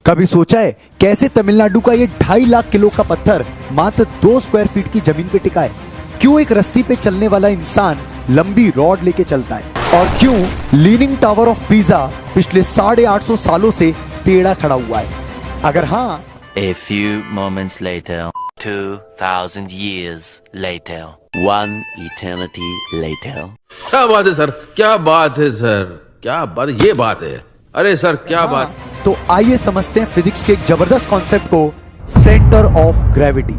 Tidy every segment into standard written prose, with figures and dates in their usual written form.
कभी सोचा है कैसे तमिलनाडु का ये 2.5 लाख किलो का पत्थर मात्र 2 स्क्वायर फीट की जमीन पे टिका है? क्यों एक रस्सी पे चलने वाला इंसान लंबी रॉड लेके चलता है? और क्यों लीनिंग टावर ऑफ पीसा पिछले 850 सालों से टेढ़ा खड़ा हुआ है? अगर हाँ, A few moments later, 2000 years later, one eternity later. क्या बात है सर, क्या बात है सर, क्या बात, ये बात है। अरे सर क्या बात। तो आइए समझते हैं फिजिक्स के एक जबरदस्त कॉन्सेप्ट को, सेंटर ऑफ ग्रेविटी।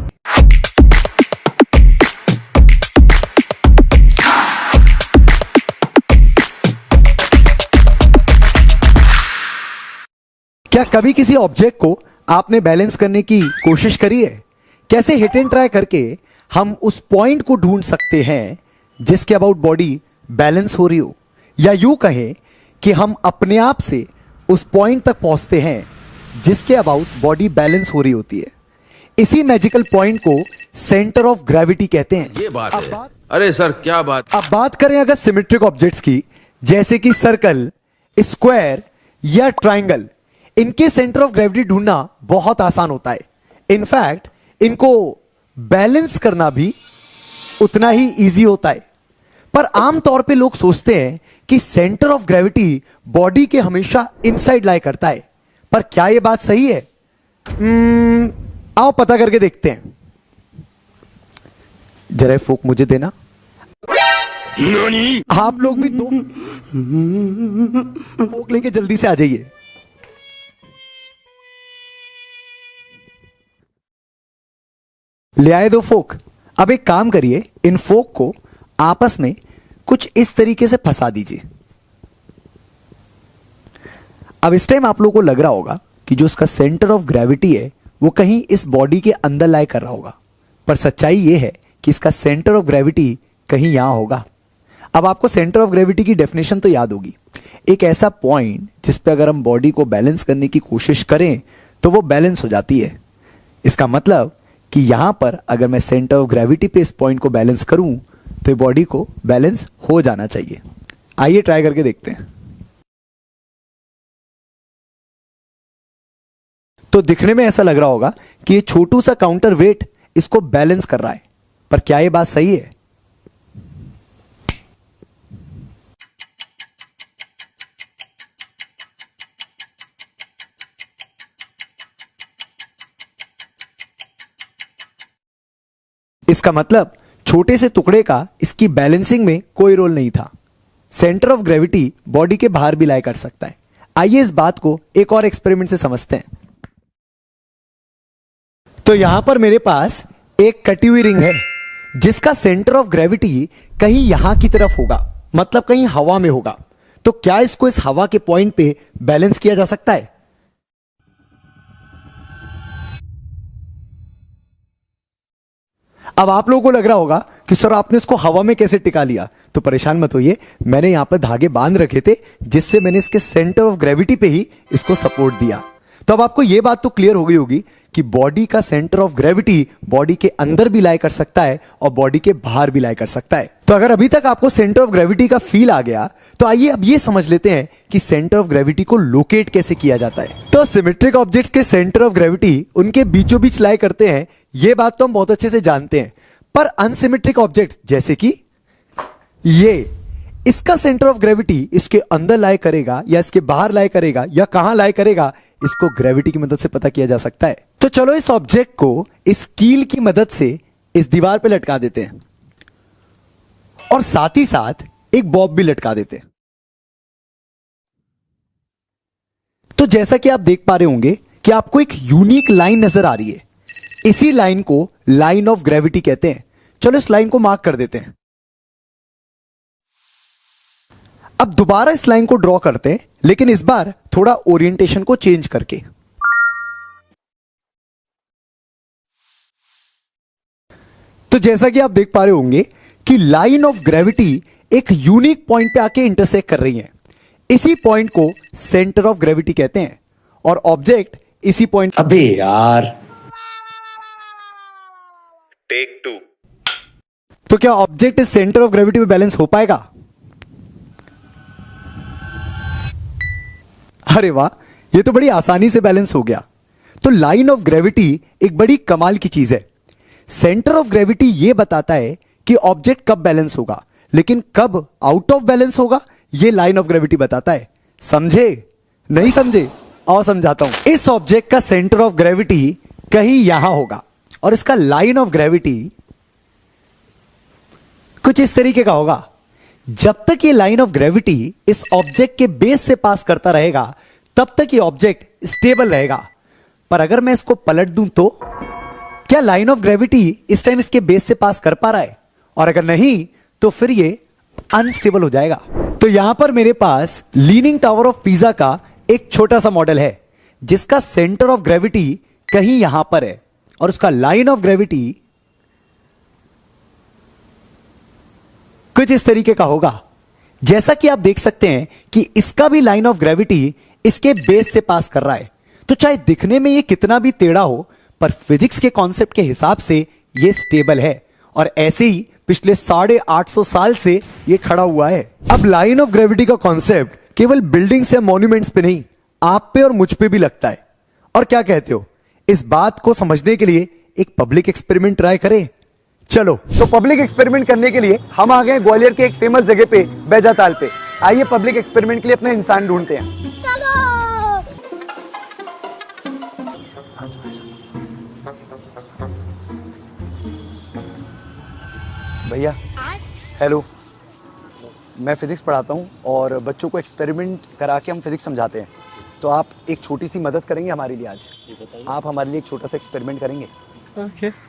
क्या कभी किसी ऑब्जेक्ट को आपने बैलेंस करने की कोशिश करी है? कैसे हिट एंड ट्राई करके हम उस पॉइंट को ढूंढ सकते हैं जिसके अबाउट बॉडी बैलेंस हो रही हो, या यूं कहें कि हम अपने आप से उस पॉइंट तक पहुंचते हैं जिसके अबाउट बॉडी बैलेंस हो रही होती है। इसी मैजिकल पॉइंट को सेंटर ऑफ ग्रेविटी कहते हैं। ये बात है। अरे सर क्या बात। अब बात करें अगर सिमेट्रिक ऑब्जेक्ट्स की, जैसे कि सर्कल, स्क्वायर या ट्राइंगल, इनके सेंटर ऑफ ग्रेविटी ढूंढना बहुत आसान होता है। इनफैक्ट इनको बैलेंस करना भी उतना ही इजी होता है। पर आमतौर पे लोग सोचते हैं कि सेंटर ऑफ ग्रेविटी बॉडी के हमेशा इनसाइड लाई करता है। पर क्या यह बात सही है? आओ पता करके देखते हैं। जरा फोक मुझे देना। आप लोग भी दो फोक लेके जल्दी से आ जाइए। ले आए दो फोक। अब एक काम करिए, इन फोक को आपस में कुछ इस तरीके से फंसा दीजिए। अब इस टाइम आप लोगों को लग रहा होगा कि जो इसका सेंटर ऑफ ग्रेविटी है वो कहीं इस बॉडी के अंदर लाई कर रहा होगा, पर सच्चाई ये है कि इसका सेंटर ऑफ ग्रेविटी कहीं यहां होगा। अब आपको सेंटर ऑफ ग्रेविटी की डेफिनेशन तो याद होगी, एक ऐसा पॉइंट जिस पे अगर हम बॉडी को बैलेंस करने की कोशिश करें तो वो बैलेंस हो जाती है। इसका मतलब कि यहां पर अगर मैं सेंटर ऑफ ग्रेविटी पे इस पॉइंट को बैलेंस करूं तो बॉडी को बैलेंस हो जाना चाहिए। आइए ट्राई करके देखते हैं। तो दिखने में ऐसा लग रहा होगा कि ये छोटू सा काउंटर वेट इसको बैलेंस कर रहा है, पर क्या ये बात सही है? इसका मतलब छोटे से टुकड़े का इसकी बैलेंसिंग में कोई रोल नहीं था। सेंटर ऑफ ग्रेविटी बॉडी के बाहर भी लाई कर सकता है। आइए इस बात को एक और एक्सपेरिमेंट से समझते हैं। तो यहां पर मेरे पास एक कटी हुई रिंग है जिसका सेंटर ऑफ ग्रेविटी कहीं यहां की तरफ होगा, मतलब कहीं हवा में होगा। तो क्या इसको इस हवा के पॉइंट पे बैलेंस किया जा सकता है? अब आप लोगों को लग रहा होगा कि सर आपने इसको हवा में कैसे टिका लिया? तो परेशान मत होइए, मैंने यहां पर धागे बांध रखे थे जिससे मैंने इसके सेंटर ऑफ ग्रेविटी पे ही इसको सपोर्ट दिया। तो अब आपको यह बात तो क्लियर हो गई होगी कि बॉडी का सेंटर ऑफ ग्रेविटी बॉडी के अंदर भी लाई कर सकता है और बॉडी के बाहर भी लाई कर सकता है। तो अगर अभी तक आपको सेंटर ऑफ ग्रेविटी का फील आ गया तो आइए अब ये समझ लेते हैं कि सेंटर ऑफ ग्रेविटी को लोकेट कैसे किया जाता है। तो सिमेट्रिक ऑब्जेक्ट्स के सेंटर ऑफ ग्रेविटी उनके बीचों बीच लाई करते हैं, ये बात तो हम बहुत अच्छे से जानते हैं। पर अनसिमेट्रिक ऑब्जेक्ट जैसे कि ये, इसका सेंटर ऑफ ग्रेविटी इसके अंदर लाई करेगा या इसके बाहर लाई करेगा या कहां लाई करेगा, इसको ग्रेविटी की मदद से पता किया जा सकता है। तो चलो इस ऑब्जेक्ट को इस कील की मदद से इस दीवार पे लटका देते हैं और साथ ही साथ एक बॉब भी लटका देते हैं। तो जैसा कि आप देख पा रहे होंगे कि आपको एक यूनिक लाइन नजर आ रही है। इसी लाइन को लाइन ऑफ ग्रेविटी कहते हैं। चलो इस लाइन को मार्क कर देते हैं। अब दोबारा इस लाइन को ड्रॉ करते हैं, लेकिन इस बार थोड़ा ओरिएंटेशन को चेंज करके। तो जैसा कि आप देख पा रहे होंगे कि लाइन ऑफ ग्रेविटी एक यूनिक पॉइंट पे आके इंटरसेक्ट कर रही है। इसी पॉइंट को सेंटर ऑफ ग्रेविटी कहते हैं और ऑब्जेक्ट इसी पॉइंट। अबे यार, टेक 2। तो क्या ऑब्जेक्ट इस सेंटर ऑफ ग्रेविटी पे बैलेंस हो पाएगा? अरे वाह, ये तो बड़ी आसानी से बैलेंस हो गया। तो लाइन ऑफ ग्रेविटी एक बड़ी कमाल की चीज है। सेंटर ऑफ ग्रेविटी ये बताता है कि ऑब्जेक्ट कब बैलेंस होगा, लेकिन कब आउट ऑफ बैलेंस होगा ये लाइन ऑफ ग्रेविटी बताता है। समझे? नहीं समझे? और समझाता हूं। इस ऑब्जेक्ट का सेंटर ऑफ ग्रेविटी कहीं यहां होगा और इसका लाइन ऑफ ग्रेविटी कुछ इस तरीके का होगा। जब तक ये लाइन ऑफ ग्रेविटी इस ऑब्जेक्ट के बेस से पास करता रहेगा तब तक ये ऑब्जेक्ट स्टेबल रहेगा। पर अगर मैं इसको पलट दूं तो क्या लाइन ऑफ ग्रेविटी इस टाइम इसके बेस से पास कर पा रहा है? और अगर नहीं तो फिर ये अनस्टेबल हो जाएगा। तो यहां पर मेरे पास लीनिंग टावर ऑफ पीसा का एक छोटा सा मॉडल है जिसका सेंटर ऑफ ग्रेविटी कहीं यहां पर है और उसका लाइन ऑफ ग्रेविटी कुछ इस तरीके का होगा। जैसा कि आप देख सकते हैं कि इसका भी लाइन ऑफ ग्रेविटी इसके बेस से पास कर रहा है। तो चाहे दिखने में ये कितना भी टेढ़ा हो, पर फिजिक्स के कॉन्सेप्ट के हिसाब से ये स्टेबल है और ऐसे ही पिछले 850 साल से ये खड़ा हुआ है। अब लाइन ऑफ ग्रेविटी का कॉन्सेप्ट केवल बिल्डिंग्स या मॉन्यूमेंट्स पे नहीं, आप पे और मुझ पे भी लगता है। और क्या कहते हो, इस बात को समझने के लिए एक पब्लिक एक्सपेरिमेंट ट्राई करें? चलो, तो पब्लिक एक्सपेरिमेंट करने के लिए हम आ गए ग्वालियर के एक फेमस जगह पे, बैजाताल पे। आइए पब्लिक एक्सपेरिमेंट के लिए अपना इंसान ढूंढते हैं। भैया हेलो, मैं फिजिक्स पढ़ाता हूँ और बच्चों को एक्सपेरिमेंट करा के हम फिजिक्स समझाते हैं। तो आप एक छोटी सी मदद करेंगे हमारे लिए आज? आप हमारे लिए एक छोटा सा एक्सपेरिमेंट करेंगे?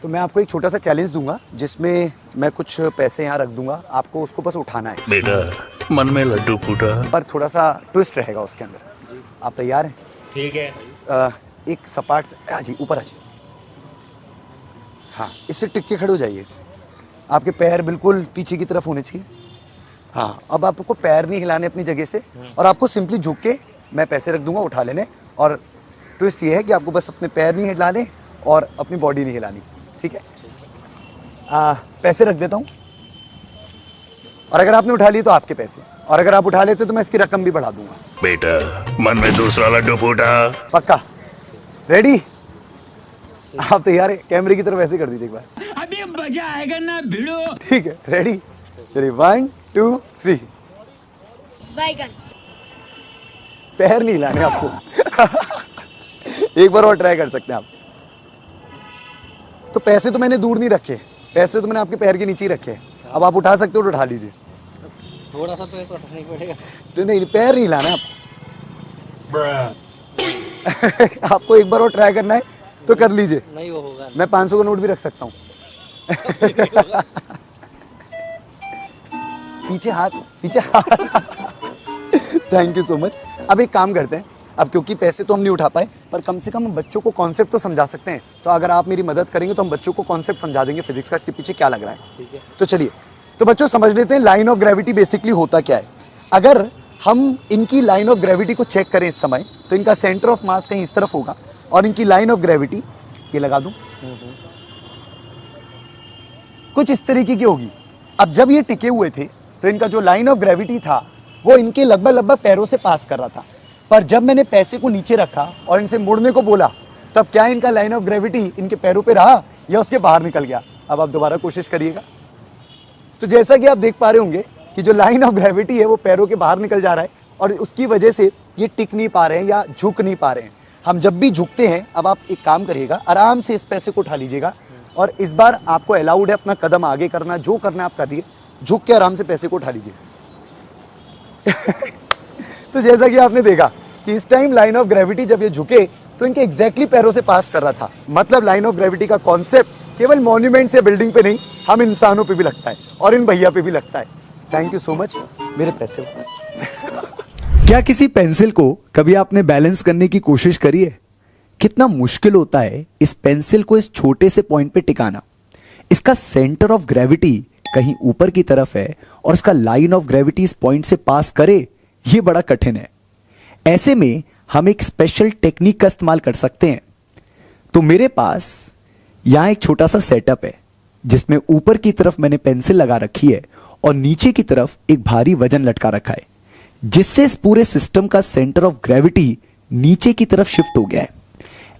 तो मैं आपको एक छोटा सा चैलेंज दूंगा जिसमें मैं कुछ पैसे यहाँ रख दूंगा, आपको उसको बस उठाना है। बेटा मन में लड्डू फूटा, पर थोड़ा सा ट्विस्ट रहेगा उसके अंदर। आप तैयार हैं? ठीक है। एक सपाट से जी ऊपर आ जाइए। हाँ, इससे टिक के खड़े हो जाइए। आपके पैर बिल्कुल पीछे की तरफ होने चाहिए। हाँ, अब आपको पैर नहीं हिलाने अपनी जगह से और आपको सिंपली झुक के मैं पैसे रख दूंगा, उठा लेने। और ट्विस्ट ये है कि आपको बस अपने पैर नहीं हिलाने और अपनी बॉडी नहीं हिलानी, ठीक है? पैसे रख देता हूँ और अगर आपने उठा लिए तो आपके पैसे, और अगर आप उठा लेते तो मैं इसकी रकम भी बढ़ा दूंगा। बेटा मन में दूसरा लड्डू फूटा। पक्का? रेडी? आप तैयार है? कैमरे की तरफ ऐसे कर दीजिए एक बार। अभी मजा आएगा ना भिड़ो। ठीक है, रेडी? चलिए 1 2 3। बैगन। पैर नहीं हिलाने आपको। एक बार और ट्राई कर सकते हैं आप। तो पैसे तो मैंने दूर नहीं रखे, पैसे तो मैंने आपके पैर के नीचे ही रखे। अब आप उठा सकते हो तो उठा लीजिए। थोड़ा सा तो ऐसा उठाना ही पड़ेगा। तो नहीं, पैर नहीं हिलाना आप। आपको एक बार और ट्राई करना है तो कर लीजिए। नहीं वो होगा। मैं 500 का नोट भी रख सकता हूँ। पीछे हाथ, पीछे हाथ। Thank you so much. अब एक काम करते हैं, अब क्योंकि पैसे तो हम नहीं उठा पाए, पर कम से कम बच्चों को कॉन्सेप्ट तो समझा सकते हैं। तो अगर आप मेरी मदद करेंगे तो हम बच्चों को कॉन्सेप्ट समझा देंगे फिजिक्स का, इसके पीछे क्या लग रहा है। ठीक है। तो चलिए, तो बच्चों समझ लेते हैं लाइन ऑफ ग्रेविटी बेसिकली होता क्या है। अगर हम इनकी लाइन ऑफ ग्रेविटी को चेक करें इस समय, तो इनका सेंटर ऑफ मास कहीं इस तरफ होगा और इनकी लाइन ऑफ ग्रेविटी ये लगा दूं, कुछ इस तरीके की होगी। अब जब ये टिके हुए थे तो इनका जो लाइन ऑफ ग्रेविटी था वो इनके लगभग पैरों से पास कर रहा था। पर जब मैंने पैसे को नीचे रखा और इनसे मुड़ने को बोला, तब क्या इनका लाइन ऑफ ग्रेविटी इनके पैरों पे रहा या उसके बाहर निकल गया? अब आप दोबारा कोशिश करिएगा। तो जैसा कि आप देख पा रहे होंगे कि जो लाइन ऑफ ग्रेविटी है वो पैरों के बाहर निकल जा रहा है और उसकी वजह से ये टिक नहीं पा रहे हैं या झुक नहीं पा रहे हैं। हम जब भी झुकते हैं, अब आप एक काम करिएगा, आराम से इस पैसे को उठा लीजिएगा और इस बार आपको अलाउड है अपना कदम आगे करना, जो करना आप करिए। झुक के आराम से पैसे को उठा लीजिए। तो जैसा कि आपने देखा कि इस टाइम लाइन ऑफ ग्रेविटी जब ये झुके तो इनके एग्जैक्टली पैरों से पास कर रहा था। मतलब लाइन ऑफ ग्रेविटी का कॉन्सेप्ट केवल मॉन्यूमेंट्स या बिल्डिंग पे नहीं, हम इंसानों पे भी लगता है और इन भैया पे भी लगता है। Thank you so much. मेरे पैसे क्या किसी पेंसिल को कभी आपने बैलेंस करने की कोशिश करी है? कितना मुश्किल होता है इस पेंसिल को इस छोटे से पॉइंट पे टिकाना। इसका सेंटर ऑफ ग्रेविटी कहीं ऊपर की तरफ है और इसका लाइन ऑफ ग्रेविटी इस पॉइंट से पास करे, ये बड़ा कठिन है। ऐसे में हम एक स्पेशल टेक्निक का इस्तेमाल कर सकते हैं। तो मेरे पास यहां एक छोटा सा सेटअप है जिसमें ऊपर की तरफ मैंने पेंसिल लगा रखी है और नीचे की तरफ एक भारी वजन लटका रखा है, जिससे इस पूरे सिस्टम का सेंटर ऑफ ग्रेविटी नीचे की तरफ शिफ्ट हो गया है।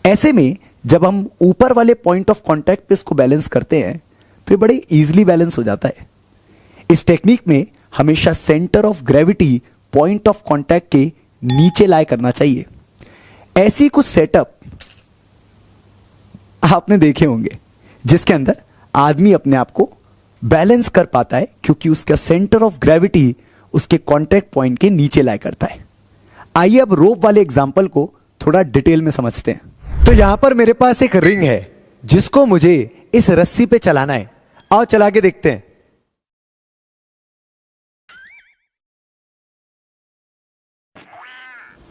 ऐसे में जब हम ऊपर वाले पॉइंट ऑफ कांटेक्ट पे इसको बैलेंस करते हैं तो ये बड़े इजीली बैलेंस हो जाता है। इस टेक्निक में हमेशा centre of gravity point of contact के नीचे लाए करना चाहिए। ऐसी कुछ सेटअप आपने देखे होंगे जिसके अंदर आदमी अपने आप को बैलेंस कर पाता है क्योंकि उसका सेंटर ऑफ ग्रेविटी उसके कांटेक्ट पॉइंट के नीचे लाया करता है। आइए अब रोप वाले एग्जांपल को थोड़ा डिटेल में समझते हैं। तो यहां पर मेरे पास एक रिंग है जिसको मुझे इस रस्सी पे चलाना है। आओ चला के देखते हैं।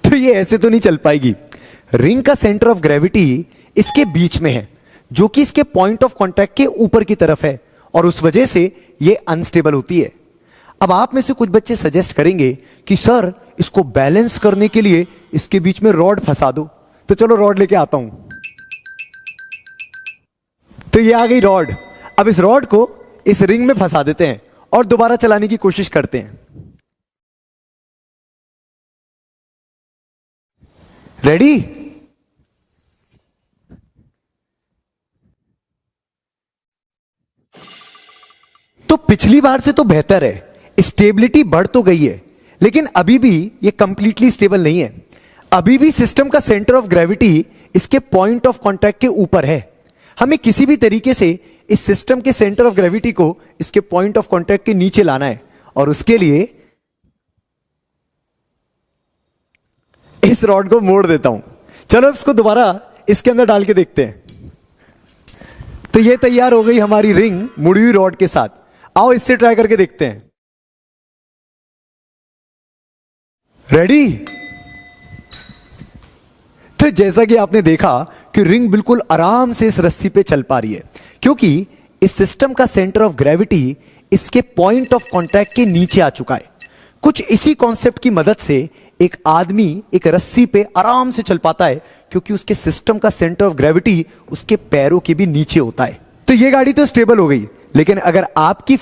तो ये ऐसे तो नहीं चल पाएगी। रिंग का सेंटर ऑफ ग्रेविटी इसके बीच में है जो कि इसके पॉइंट ऑफ कांटेक्ट के ऊपर की तरफ है और उस वजह से ये अनस्टेबल होती है। अब आप में से कुछ बच्चे सजेस्ट करेंगे कि सर इसको बैलेंस करने के लिए इसके बीच में रॉड फंसा दो। तो चलो रॉड लेके आता हूं। तो ये आ गई रॉड। अब इस रॉड को इस रिंग में फंसा देते हैं और दोबारा चलाने की कोशिश करते हैं। रेडी? तो पिछली बार से तो बेहतर है, स्टेबिलिटी बढ़ तो गई है, लेकिन अभी भी ये कंप्लीटली स्टेबल नहीं है। अभी भी सिस्टम का सेंटर ऑफ ग्रेविटी इसके पॉइंट ऑफ कांटेक्ट के ऊपर है। हमें किसी भी तरीके से इस सिस्टम के सेंटर ऑफ ग्रेविटी को इसके पॉइंट ऑफ कांटेक्ट के नीचे लाना है और उसके लिए इस रॉड को मोड़ देता हूं। चलो इसको दोबारा इसके अंदर डाल के देखते हैं। तो ये तैयार हो गई हमारी रिंग मुड़ी हुई रॉड के साथ। आओ इससे ट्राई करके देखते हैं। रेडी? तो जैसा कि आपने देखा कि रिंग बिल्कुल आराम से इस रस्सी पे चल पा रही है क्योंकि इस सिस्टम का सेंटर ऑफ ग्रेविटी इसके पॉइंट ऑफ कांटेक्ट के नीचे आ चुका है। कुछ इसी कॉन्सेप्ट की मदद से एक आदमी एक रस्सी पे आराम से चल पाता है क्योंकि उसके सिस्टम का सेंटर ऑफ ग्रेविटी उसके पैरों के भी नीचे होता है। तो ये गाड़ी तो स्टेबल हो गई, लेकिन अगर आपकी